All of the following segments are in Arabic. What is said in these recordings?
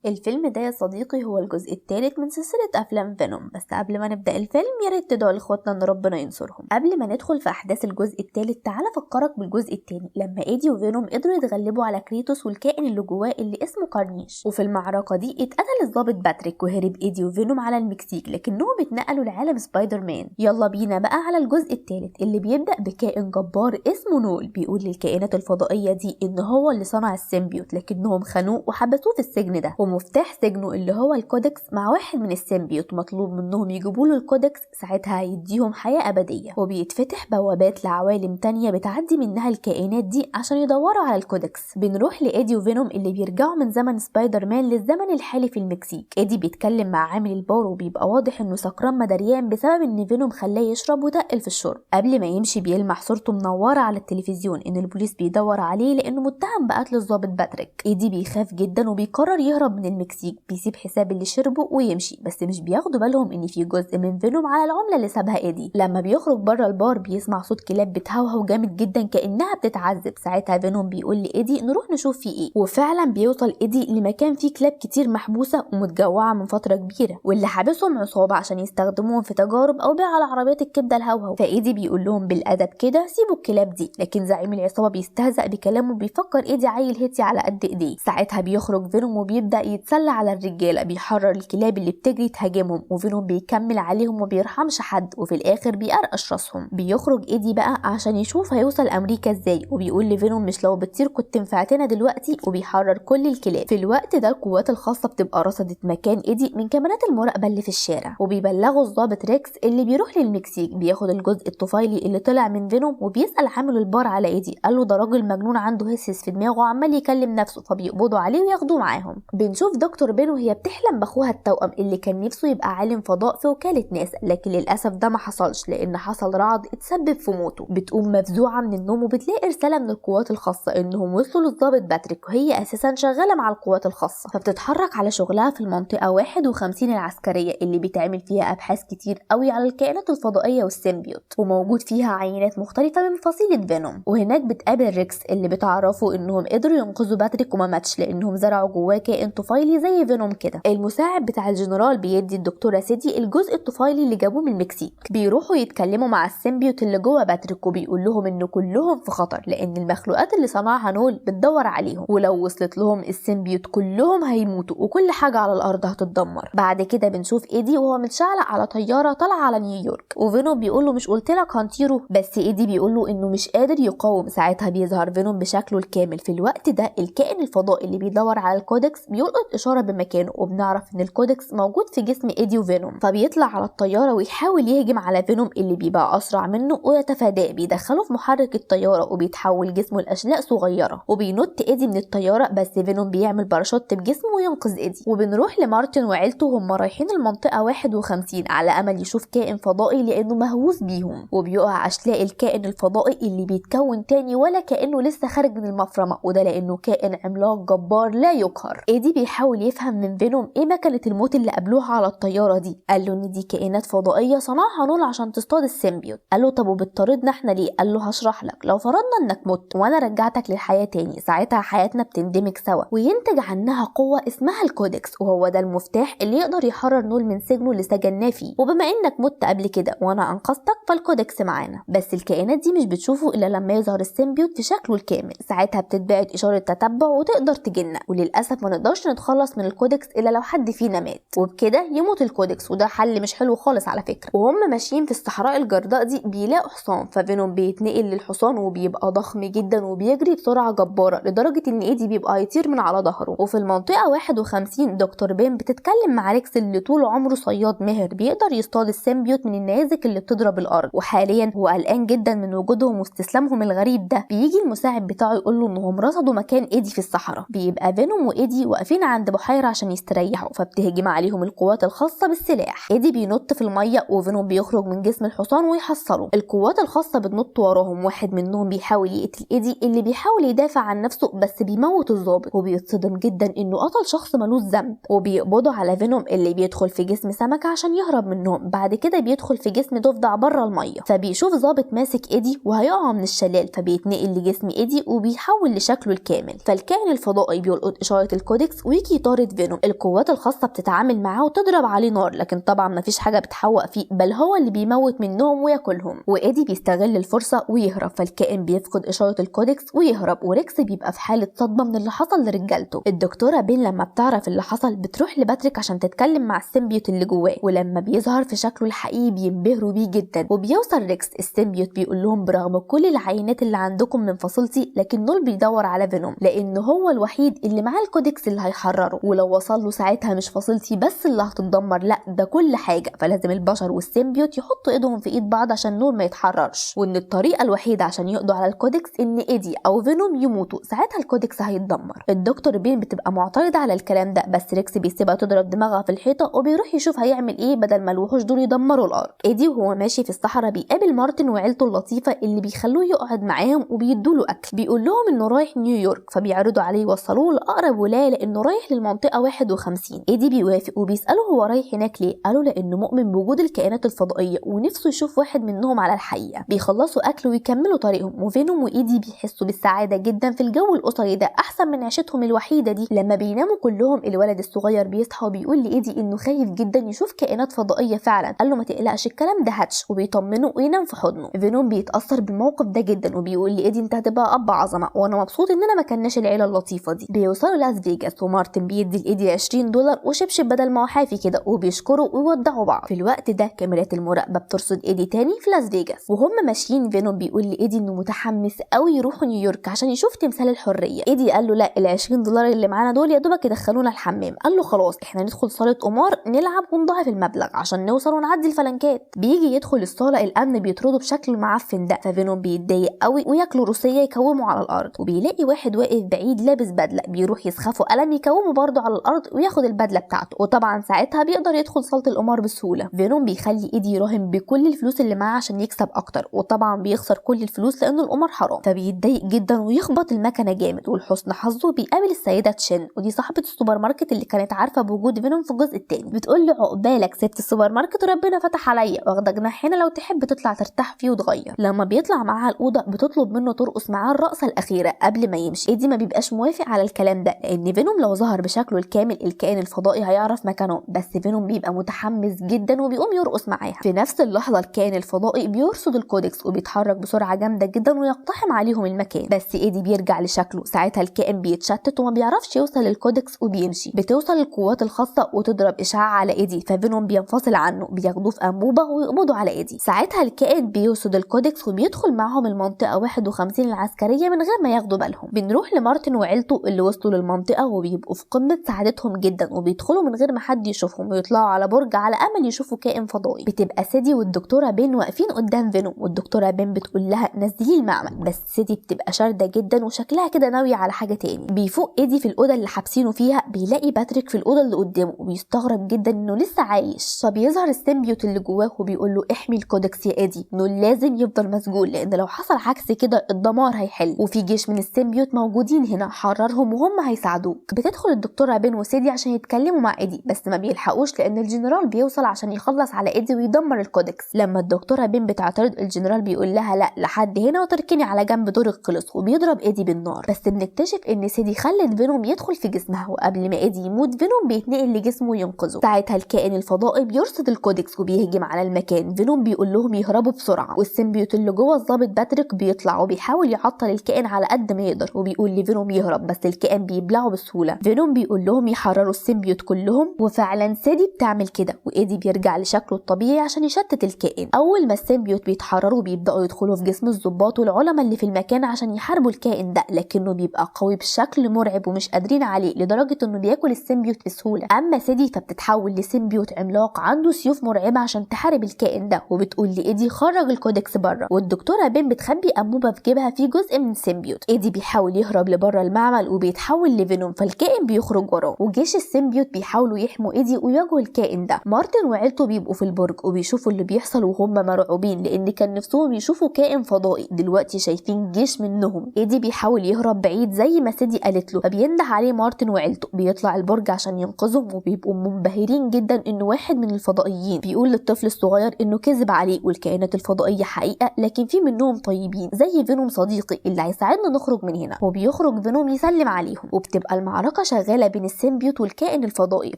الفيلم ده يا صديقي هو الجزء الثالث من سلسلة أفلام فينوم. بس قبل ما نبدأ الفيلم يا ريت تدعوا لإخواتنا إن ربنا ينصرهم. قبل ما ندخل في أحداث الجزء الثالث تعالى أفكرك بالجزء الثاني لما إيدي وفينوم قدروا يتغلبوا على كريتوس والكائن اللي جواه اللي اسمه كارنيش، وفي المعركة دي اتقتل الضابط باتريك وهرب إيدي وفينوم على المكسيك، لكنهم اتنقلوا لعالم سبايدر مان. يلا بينا بقى على الجزء الثالث اللي بيبدأ بكائن جبار اسمه نول بيقول للكائنات الفضائية دي إن هو اللي صنع السيمبيوت، لكنهم خانوه وحبسوه في السجن ده، ومفتاح سجنه اللي هو الكودكس مع واحد من السيمبيوت مطلوب منهم يجيبوا له الكودكس، ساعتها هيديهم حياة أبدية. وبيتفتح بوابات لعوالم تانية بتعدي منها الكائنات دي عشان يدوروا على الكودكس. بنروح لإيدي وفينوم اللي بيرجعوا من زمن سبايدر مان للزمن الحالي في المكسيك. إيدي بيتكلم مع عامل البار وبيبقى واضح إنه سكران مدريان بسبب إن فينوم خلاه يشرب وتقل في الشرب. قبل ما يمشي بيلمح صورته منورة على التلفزيون إن البوليس بيدور عليه لأنه متهم بقتل الضابط باتريك. إيدي بيخاف جدا وبيقرر يهرب من المكسيك، بيسيب حساب اللي شربه ويمشي، بس مش بياخدوا بالهم ان في جزء من فينوم على العمله اللي سابها ايدي. لما بيخرج بره البار بيسمع صوت كلاب بتهوهو جامد جدا كانها بتتعذب. ساعتها فينوم بيقول لايدي نروح نشوف في ايه، وفعلا بيوصل ايدي لمكان فيه كلاب كتير محبوسه ومتجوعه من فتره كبيره، واللي حابسهم عصابه عشان يستخدموهم في تجارب او بيع على عربيات الكبده الهوهو. فايدي بيقول لهم بالادب كده سيبوا الكلاب دي، لكن زعيم العصابه بيستهزأ بكلامه وبيفكر ايدي عيل هيتي على قد ايديه. ساعتها بيخرج فينوم وبيبدأ يتسلى على الرجاله، بيحرر الكلاب اللي بتجري تهاجمهم، وفينوم بيكمل عليهم وبيرحمش حد، وفي الاخر بيقرقش راسهم. بيخرج ايدي بقى عشان يشوف هيوصل امريكا ازاي، وبيقول لفينوم مش لو بتطير كنت نفعتنا دلوقتي، وبيحرر كل الكلاب. في الوقت ده القوات الخاصه بتبقى رصدت مكان ايدي من كاميرات المراقبه اللي في الشارع، وبيبلغوا الضابط ريكس اللي بيروح للمكسيك. بياخد الجزء الطفيلي اللي طلع من فينوم وبيسال عامل البار على ايدي، قال له ده راجل مجنون عنده هسس في دماغه وعمال يكلم نفسه، فبيقبضوا عليه وياخدوه معاهم. بنشوف دكتور بين وهي بتحلم باخوها التوأم اللي كان نفسه يبقى عالم فضاء في وكالة ناسا، لكن للأسف ده ما حصلش لأن حصل رعد اتسبب في موته. بتقوم مفزوعة من النوم وبتلاقي رسالة من القوات الخاصة إنهم وصلوا للضابط باتريك، وهي أساسا شغالة مع القوات الخاصة، فبتتحرك على شغلها في المنطقة 51 العسكرية اللي بيتعمل فيها أبحاث كتير قوي على الكائنات الفضائية والسيمبيوت، وموجود فيها عينات مختلفة من فصيلة فينوم. وهناك بتقابل ريكس اللي بتعرفوا إنهم قدروا ينقذوا باتريك وما ماتش لأنهم زرعوا جواه كائن طفيلي زي فينوم كده. المساعد بتاع الجنرال بيدي الدكتورة سيدي الجزء الطفيلي اللي جابوه من المكسيك. بيروحوا يتكلموا مع السيمبيوت اللي جوه باتريك وبيقول لهم ان كلهم في خطر لان المخلوقات اللي صنعها نول بتدور عليهم، ولو وصلت لهم السيمبيوت كلهم هيموتوا وكل حاجة على الارض هتتدمر. بعد كده بنشوف ايدي وهو متشعلق على طيارة طالعة على نيويورك، وفينوم بيقول له مش قلت لك هنطيره؟ بس ايدي بيقول له انه مش قادر يقاوم. ساعتها بيظهر فينوم بشكله الكامل. في الوقت ده الكائن الفضائي اللي بيدور على الكودكس بيلقط اشارة بمكانه، وبنعرف ان الكودكس موجود في جسم ايدي وفينوم، فبيطلع على الطياره ويحاول يهجم على فينوم اللي بيبقى اسرع منه ويتفاداه. بيدخله في محرك الطياره وبيتحول جسمه لاشلاء صغيره، وبينط ايدي من الطياره، بس فينوم بيعمل باراشوت بجسمه وينقذ ايدي. وبنروح لمارتن وعيلته هم رايحين المنطقه 51 على امل يشوف كائن فضائي لانه مهووس بيهم، وبيقع اشلاء الكائن الفضائي اللي بيتكون تاني ولا كانه لسه خارج من المفرمه، وده لانه كائن عملاق جبار لا يقهر. ايدي بيحاول يفهم من فينوم ايه مكنة الموت اللي قابلوها على الطيارة دي. قال له ان دي كائنات فضائية صنعها نول عشان تصطاد السيمبيوت. قال له طب وبتطاردنا احنا ليه؟ قال له هشرح لك. لو فرضنا انك مت وانا رجعتك للحياة تاني، ساعتها حياتنا بتندمج سوا وينتج عنها قوة اسمها الكودكس، وهو ده المفتاح اللي يقدر يحرر نول من سجنه اللي سجناه فيه. وبما انك مت قبل كده وانا انقذتك فالكودكس معانا. بس الكائنات دي مش بتشوفه الا لما يظهر السيمبيوت في شكله الكامل، ساعتها بتتبعت اشارة تتبع وتقدر تجينا، وللاسف ما نقدرش نتخلص من الكودكس الا لو حد فينا مات، وبكده يموت الكودكس، وده حل مش حلو خالص على فكره. وهم ماشيين في الصحراء الجرداء دي بيلاقوا حصان، ففينوم بيتنقل للحصان وبيبقى ضخم جدا وبيجري بسرعه جباره لدرجه ان ايدي بيبقى يطير من على ظهره. وفي المنطقه 51 دكتور بين بتتكلم مع ريكس اللي طول عمره صياد ماهر بيقدر يصطاد السيمبيوت من النيازك اللي بتضرب الارض، وحاليا هو قلقان جدا من وجودهم واستسلامهم الغريب ده. بيجي المساعد بتاعه يقول له انهم رصدوا مكان ايدي في الصحراء. بيبقى فينوم وايدي واقفين عند بحيره عشان يستريحوا، فبتهجم عليهم القوات الخاصه بالسلاح. ايدي بينط في الميه وفينوم بيخرج من جسم الحصان ويحصله. القوات الخاصه بتنط وراهم، واحد منهم بيحاول يقتل ايدي اللي بيحاول يدافع عن نفسه بس بيموت الضابط، وبيتصدم جدا انه قتل شخص ملوش ذنب. وبيقبضوا على فينوم اللي بيدخل في جسم سمكه عشان يهرب منهم. بعد كده بيدخل في جسم ضفدع بره الميه، فبيشوف ضابط ماسك ايدي وهيقع من الشلال، فبيتنقل لجسم ايدي وبيحول لشكله الكامل. فالكائن الفضائي بيلقط اشاره الكودكس ويجي يطارد فينوم. القوات الخاصه بتتعامل معاه وتضرب عليه نار، لكن طبعا مفيش حاجه بتحوق فيه، بل هو اللي بيموت منهم وياكلهم. وايدي بيستغل الفرصه ويهرب، فالكائن بيفقد اشاره الكودكس ويهرب، وريكس بيبقى في حاله صدمه من اللي حصل لرجالته. الدكتوره بين لما بتعرف اللي حصل بتروح لباتريك عشان تتكلم مع السيمبيوت اللي جواه، ولما بيظهر في شكله الحقيقي بينبهروا بيه جدا. وبيوصل ريكس السيمبيوت بيقول لهم برغم كل العينات اللي عندكم من فصيلتي، لكن نول بيدور على فينوم لان هو الوحيد اللي معاه الكودكس اللي هيحرره، ولو وصل له ساعتها مش فصيلتي بس اللي هتتدمر، لا ده كل حاجه. فلازم البشر والسيمبيوت يحطوا ايدهم في ايد بعض عشان نول ما يتحررش، وان الطريقه الوحيده عشان يقضوا على الكودكس ان ايدي او فينوم يموتوا، ساعتها الكودكس هيتدمر. الدكتور بين بتبقى معترضه على الكلام ده، بس ريكس بيسيبها تضرب دماغها في الحيطه وبيروح يشوف هيعمل ايه بدل ما الوحوش دول يدمروا الارض. ايدي وهو ماشي في الصحراء بيقابل مارتن وعيلته اللطيفه اللي بيخلوه يقعد معاهم وبيدوا له اكل. بيقول لهم انه رايح نيويورك، فبيعرضوا عليه يوصلوه لاقرب ولايه لانه رايح للمنطقه 51. ايدي بيوافق وبيساله هو رايح هناك ليه. قالوا لانه مؤمن بوجود الكائنات الفضائيه ونفسه يشوف واحد منهم على الحقيقه. بيخلصوا اكل ويكملوا طريقهم، وفينوم وايدي بيحسوا بالسعاده جدا في الجو الاسري ده، احسن من عيشتهم الوحيده دي. لما بيناموا كلهم الولد الصغير بيصحى وبيقول لايدي انه خايف جدا يشوف كائنات فضائيه فعلا. قال له ما تقلقش الكلام ده هاتش، وبيطمنه وينام في حضنه. فينوم بيتاثر بالموقف ده جدا وبيقول لايدي انت هتبقى اب عظمه، وانا مبسوط اننا ما كناش العيله اللطيفه دي. بيوصلوا لاس فيجاس، ومارتن بيدي لايدي $20 وشبشب بدل ما هو حافي كده، وبيشكروا ويودعوا بعض. في الوقت ده كاميرات المراقبه بترصد ايدي تاني في لاس فيجاس، وهم ماشيين فينوم بيقول لايدي انه متحمس قوي يروحوا نيويورك عشان يشوف تمثال الحريه. ايدي قال له لا $20 اللي معانا دول يا دوبك يدخلونا الحمام. قال له خلاص احنا ندخل صاله قمار نلعب ونضاعف المبلغ عشان نوصل ونعدي الفلنكات. بيجي يدخل الصاله الامن بيطرده بشكل معفن ده، ففينوم بيتضايق قوي وياكلوا روسيه يكوموا على الارض. وبيلاقي واحد واقف بعيد لابس بدله، بيروح يسخفه قلم يكومه برضه على الارض وياخد البدله بتاعته، وطبعا ساعتها بيقدر يدخل صاله القمار بسهوله. فينوم بيخلي ايدي يراهن بكل الفلوس اللي معاه عشان يكسب اكتر، وطبعا بيخسر كل الفلوس لان القمار حرام، فبيتضايق جدا ويخبط المكنه جامد. ولحسن حظه بيقابل السيده تشين، ودي صاحبه السوبر ماركت اللي كانت عارفه بوجود فينوم في الجزء الثاني. بتقول له عقبالك سبت السوبر ماركت وربنا فتح عليا، واخده جناح هنا لو تحب تطلع ترتاح فيه وتغير. لما بيطلع معاها الاوضه بتطلب منه ترقص معاه الرقصه الاخيره قبل ما يمشي. ايدي ما بيبقاش موافق على الكلام ده لان فينوم لو ظهر بشكله الكامل الكائن الفضائي هيعرف مكانه، بس فينوم بيبقى متحمس جدا وبيقوم يرقص معاها. في نفس اللحظه الكائن الفضائي بيرصد الكودكس وبيتحرك بسرعه جامده جدا ويقتحم عليهم المكان، بس ايدي بيرجع لشكله. ساعتها الكائن بيتشتت وما بيعرفش يوصل للكودكس وبيمشي. بتوصل القوات الخاصه وتضرب اشعاع على ايدي، ففينوم بينفصل عنه، بياخدوه في انبوبه ويقبضوا على ايدي. ساعتها الكائن بيرصد الكودكس وبيدخل معهم المنطقه 51 العسكريه من غير ما ياخدوا بالهم. بنروح لمارتن وعيلته اللي وصلوا للمنطقه وبيبقوا في قمه سعادتهم جدا، وبيدخلوا من غير ما حد يشوفهم ويطلعوا على برج على امل يشوفوا كائن فضائي. بتبقى سيدي والدكتوره بين واقفين قدام فينوم، والدكتوره بين بتقول لها نزلي المعمل، بس سيدي بتبقى شارده جدا وشكلها كده ناويه على حاجه تاني. بيفوق ايدي في الاوضه اللي حابسينه فيها، بيلاقي باتريك في الاوضه اللي قدامه وبيستغرب جدا انه لسه عايش. فبيظهر السيمبيوت اللي جواه وبيقول له احمي الكودكس يا ايدي، انه لازم يفضل مسجون لان لو حصل عكس كده الدمار هيحل، وفي جيش من السيمبيوت موجودين هنا حررهم وهم هيساعدوك. بتدخل الدكتوره بين وسيدي عشان يتكلموا مع ايدي، بس ما بيلحقوش لان الجنرال بيوصل عشان يخلص على ايدي ويدمر الكودكس. لما الدكتوره بين بتعترض الجنرال بيقول لها لا لحد هنا وتركني على جنب دورك خلص، وبيضرب ايدي بالنار. بس بنكتشف ان سيدي خلت فينوم يدخل في جسمها، وقبل ما ايدي يموت فينوم بيتنقل لجسمه وينقذه. ساعتها الكائن الفضائي بيرصد الكودكس وبيهجم على المكان. فينوم بيقول لهم يهربوا بسرعه، والسيمبيوت اللي جوه الضابط باتريك بيطلع وبيحاول يعطل الكائن على قد ما يقدر، وبيقول لفينوم يهرب بس الكائن بيبلعه بسهوله. فينوم بيقول لهم يحرروا السيمبيوت كلهم، وفعلا سيدي بتعمل كده، وايدي بيرجع لشكله الطبيعي عشان يشتت الكائن. اول ما السيمبيوت بيتحرروا بيبداوا يدخلوا في جسم الضباط والعلماء اللي في المكان عشان يحاربوا الكائن ده، لكنه بيبقى قوي بشكل مرعب ومش قادرين عليه لدرجه انه بياكل السيمبيوت بسهوله. اما سيدي فبتتحول لسيمبيوت عملاق عنده سيوف مرعبه عشان تحارب الكائن ده، وبتقول لايدي خرج الكودكس بره. والدكتوره بين بتخبي انبوبه في جيبها فيه جزء من سيمبيوت. ايدي بيحاول يهرب لبره المعمل وبيتحول لفينوم، فالكائن بيخرج وراه، وجيش السيمبيوت بيحاولوا يحموا ايدي ويواجهوا الكائن ده. مارتن وعيلته بيبقوا في البرج وبيشوفوا اللي بيحصل وهم مرعوبين لان كان نفسهم يشوفوا كائن فضائي، دلوقتي شايفين جيش منهم. ايدي بيحاول يهرب بعيد زي ما سيدي قالت له، فبينده عليه مارتن وعيلته. بيطلع البرج عشان ينقذهم، وبيبقوا منبهرين جدا انه واحد من الفضائيين بيقول للطفل الصغير انه كذب عليه والكائنات الفضائيه حقيقه، لكن في منهم طيبين زي فينوم صديقي اللي هيساعدنا نخرج من هنا. وبيخرج فينوم يسلم عليهم، وبتبقى المعركه علاقة شغالة بين السيمبيوت والكائن الفضائي،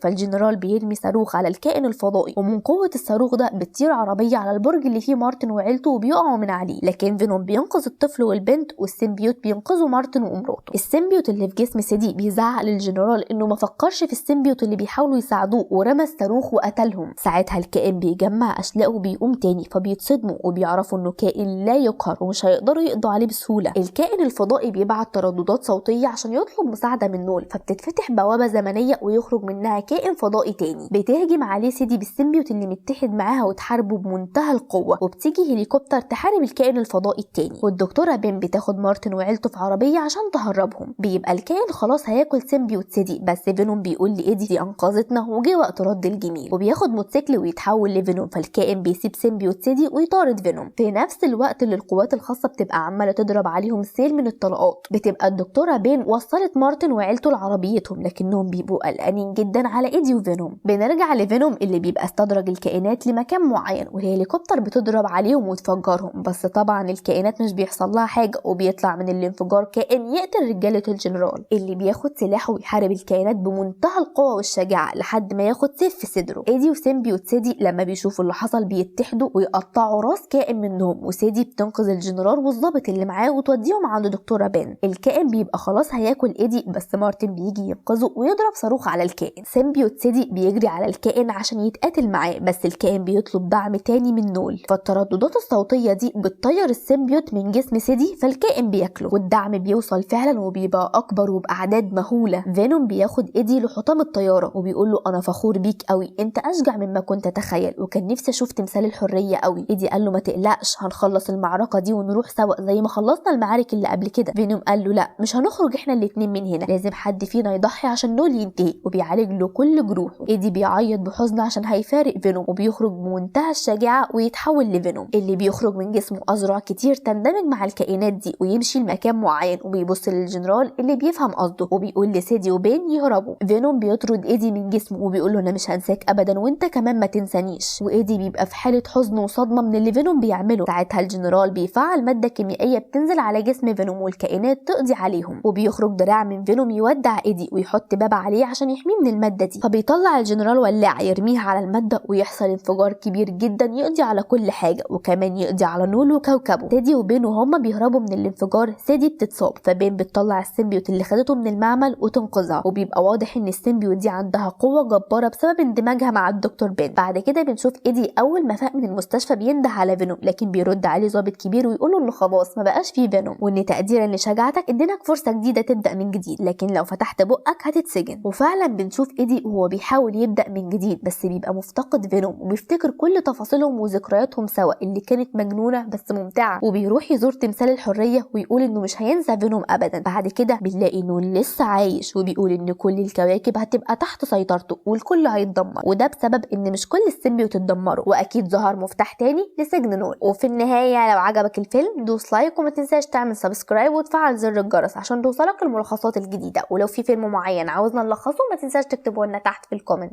فالجنرال بيرمي صاروخ على الكائن الفضائي ومن قوة الصاروخ ده بتطير عربية على البرج اللي فيه مارتن وعيلته وبيقعوا من عليه، لكن فينوم بينقذ الطفل والبنت والسيمبيوت بينقذوا مارتن ومراته. السيمبيوت اللي في جسم سيدي بيزعق للجنرال انه ما فكرش في السيمبيوت اللي بيحاولوا يساعدوه ورمى الصاروخ وقتلهم. ساعتها الكائن بيجمع اشلاءه وبيقوم تاني، فبيتصدموا وبيعرفوا انه كائن لا يقهر ومش هيقدروا يقضوا عليه بسهولة. الكائن الفضائي بيبعت ترددات صوتية عشان يطلب مساعدة من نول، فبتتفتح بوابة زمنية ويخرج منها كائن فضائي تاني بتهجم عليه سيدي بالسيمبيوت اللي متحد معاها وتحاربه بمنتهى القوة، وبتيجي هليكوبتر تحارب الكائن الفضائي التاني، والدكتورة بين بتاخد مارتن وعيلته في عربية عشان تهربهم. بيبقى الكائن خلاص هياكل سيمبيوت سيدي، بس فينوم بيقول لإيدي دي أنقذتنا وجه وقت رد الجميل، وبياخد موتوسيكل ويتحول لفينوم، فالكائن بيسيب سيمبيوت سيدي ويطارد فينوم في نفس الوقت اللي القوات الخاصة بتبقى عمالة تضرب عليهم سيل من الطلقات. بتبقى الدكتورة بين وصلت مارتن وعيلته لعربيتهم، لكنهم بيبقوا قلقانين جدا على إيدي وفينوم. بنرجع لفينوم اللي بيبقى استدرج الكائنات لمكان معين والهليكوبتر بتضرب عليهم وتفجرهم، بس طبعا الكائنات مش بيحصل لها حاجة وبيطلع من الانفجار كائن يقتل رجالة الجنرال اللي بياخد سلاحه ويحارب الكائنات بمنتهى القوة والشجاعة لحد ما ياخد سيف في صدره. ايدي وسيمبيوت سيدي لما بيشوفوا اللي حصل بيتحدوا ويقطعوا راس كائن منهم، وسيدي بتنقذ الجنرال والضابط اللي معاه وتوديهم عند دكتورة بين. الكائن بيبقى خلاص هياكل ايدي، بس مارتن بيجي ينقذه ويضرب صاروخ على الكائن. سيمبيوت سيدي بيجري على الكائن عشان يتقاتل معاه، بس الكائن بيطلب دعم تاني من نول، فالترددات الصوتية دي بتطير السيمبيوت من جسم سيدي، فالكائن بياكله والدعم بيوصل فعلا وبيبقى اكبر وباعداد مهولة. فينوم بياخد ايدي لحطام الطيارة وبيقول له انا فخور بيك قوي، انت اشجع مما كنت اتخيل، وكان نفسي اشوف تمثال الحرية قوي. ايدي قال له ما تقلقش، هنخلص المعركة دي ونروح سوا زي ما خلصنا المعارك اللي قبل كده. فينوم قال له لا، مش هنخرج احنا الاتنين من هنا، لازم حد فينا يضحي عشان نول ينتهي، وبيعالج له كل جروحه. ايدي بيعيط بحزن عشان هيفارق فينوم، وبيخرج بمنتهى الشجاعة ويتحول لفينوم اللي بيخرج من جسمه أذرع كتير تندمج مع الكائنات دي ويمشي لمكان معين، وبيبص للجنرال اللي بيفهم قصده وبيقول لسيدي وبين يهربوا. فينوم بيطرد ايدي من جسمه وبيقول له انا مش هنساك ابدا وانت كمان ما تنسانيش، وايدي بيبقى في حالة حزن وصدمة من اللي فينوم بيعمله. ساعتها الجنرال بيفعل مادة كيميائية بتنزل على جسم فينوم والكائنات تقضي عليهم، وبيخرج دراع من فينوم يودع ايدي ويحط باب عليه عشان يحميه من المادة دي، فبيطلع الجنرال ولاعة يرميها على المادة ويحصل انفجار كبير جدا يقضي على كل حاجة وكمان يقضي على نول وكوكبه. سيدي وبين وهما بيهربوا من الانفجار سيدي بتتصاب، فبين بتطلع السيمبيوت اللي خدته من المعمل وتنقذها، وبيبقى واضح ان السيمبيوت دي عندها قوة جبارة بسبب اندماجها مع الدكتور بين. بعد كده بنشوف ايدي اول ما فاق من المستشفى بينده على فينوم، لكن بيرد عليه ضابط كبير ويقول له انه خلاص ما بقاش فيه فينوم، وان تقديرا لشجاعتك اديناك فرصة جديدة تبدأ من جديد، لكن لو فتحت بقك هتتسجن. وفعلا بنشوف ايدي وهو بيحاول يبدأ من جديد، بس بيبقى مفتقد فينوم وبيفتكر كل تفاصيلهم وذكرياتهم سوا اللي كانت مجنونة بس ممتعة، وبيروح يزور تمثال الحرية ويقول انه مش هينسى فينوم ابدا. بعد كده بنلاقي انه لسه عايش وبيقول ان كل الكواكب هتبقى تحت سيطرته والكل هيتدمر، وده بسبب ان مش كل السيمبيوت اتدمروا، واكيد ظهر مفتاح تاني لسجن نول. وفي النهاية لو عجبك الفيلم دوس لايك وما تنساش تعمل سبسكرايب وتفعل زر الجرس عشان توصلك الملخصات الجديدة، ولو في فيلم معين عاوزنا نلخصه ما تنساش تكتبه لنا تحت في الكومنت.